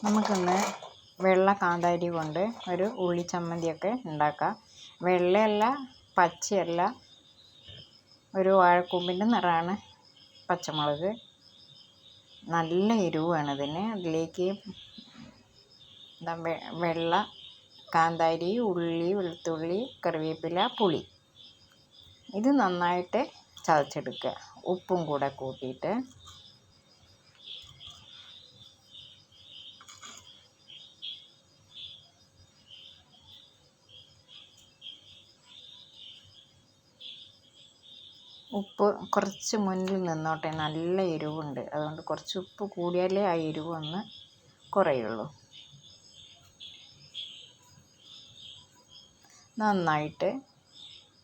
നമുക്കിന്ന് വെള്ള കാന്താരി കൊണ്ട് ഒരു ഉള്ളി ചമ്മന്തിയൊക്കെ ഉണ്ടാക്കാം. വെള്ളയല്ല, പച്ചയല്ല, ഒരു വാഴക്കൂമ്പിൻ്റെ നിറമാണ് പച്ചമുളക്. നല്ല എരിവാണ് ഇതിന്. അതിലേക്ക് വെള്ള കാന്താരി, ഉള്ളി, വെളുത്തുള്ളി, കറിവേപ്പില, പുളി ഇത് നന്നായിട്ട് ചതച്ചെടുക്കുക. ഉപ്പും കൂടെ കൂട്ടിയിട്ട് ഉപ്പ് കുറച്ച് മുന്നിൽ നിന്നോട്ടെ, നല്ല എരിവുണ്ട്. അതുകൊണ്ട് കുറച്ച് ഉപ്പ് കൂടിയാലേ ആ എരിവ് ഒന്ന് കുറയുള്ളൂ. നന്നായിട്ട്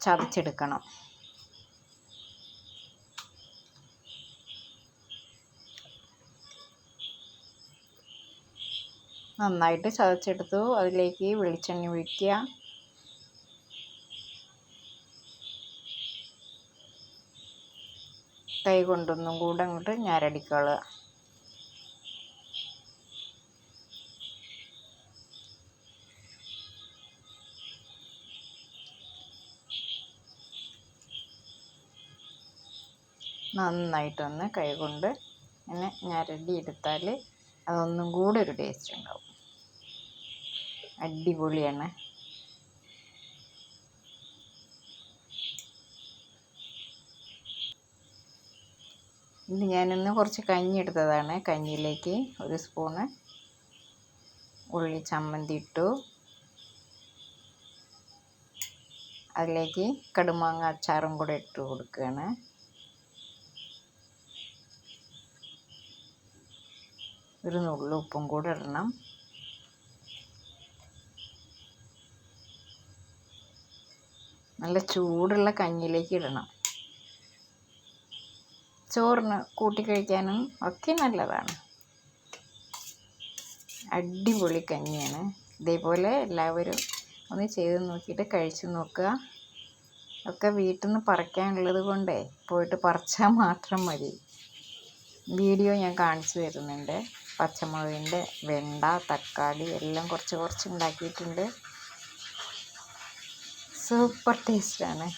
ചതച്ചെടുക്കണം. നന്നായിട്ട് ചതച്ചെടുത്തു. അതിലേക്ക് വെളിച്ചെണ്ണ ഒഴിക്കുക. കൈ കൊണ്ടൊന്നും കൂടെ അങ്ങോട്ട് ഞരടിക്കളയുക. നന്നായിട്ടൊന്ന് കൈ കൊണ്ട് ഇങ്ങനെ ഞരടി എടുത്താൽ അതൊന്നും കൂടെ ഒരു ടേസ്റ്റ് ഉണ്ടാവും. അടിപൊളിയാണ്. ഇത് ഞാനിന്ന് കുറച്ച് കഞ്ഞി എടുത്തതാണ്. കഞ്ഞിയിലേക്ക് ഒരു സ്പൂണ് ഉള്ളി ചമ്മന്തി ഇട്ടു. അതിലേക്ക് കടുമാങ്ങ അച്ചാറും കൂടെ ഇട്ട് കൊടുക്കുകയാണ്. ഒരു നുള്ളു ഉപ്പും കൂടെ ഇടണം. നല്ല ചൂടുള്ള കഞ്ഞിയിലേക്ക് ഇടണം. ചോറിന് കൂട്ടി കഴിക്കാനും ഒക്കെ നല്ലതാണ്. അടിപൊളി കഞ്ഞിയാണ്. ഇതേപോലെ എല്ലാവരും ഒന്ന് ചെയ്ത് നോക്കിയിട്ട് കഴിച്ച് നോക്കുക. ഒക്കെ വീട്ടിൽ നിന്ന് പറിക്കാനുള്ളത് കൊണ്ടേ പോയിട്ട് പറിച്ചാൽ മാത്രം മതി. വീഡിയോ ഞാൻ കാണിച്ചു തരുന്നുണ്ട്. പച്ചമുളകിൻ്റെ, വെണ്ട, തക്കാളി എല്ലാം കുറച്ച് ഉണ്ടാക്കിയിട്ടുണ്ട്. സൂപ്പർ ടേസ്റ്റാണ്.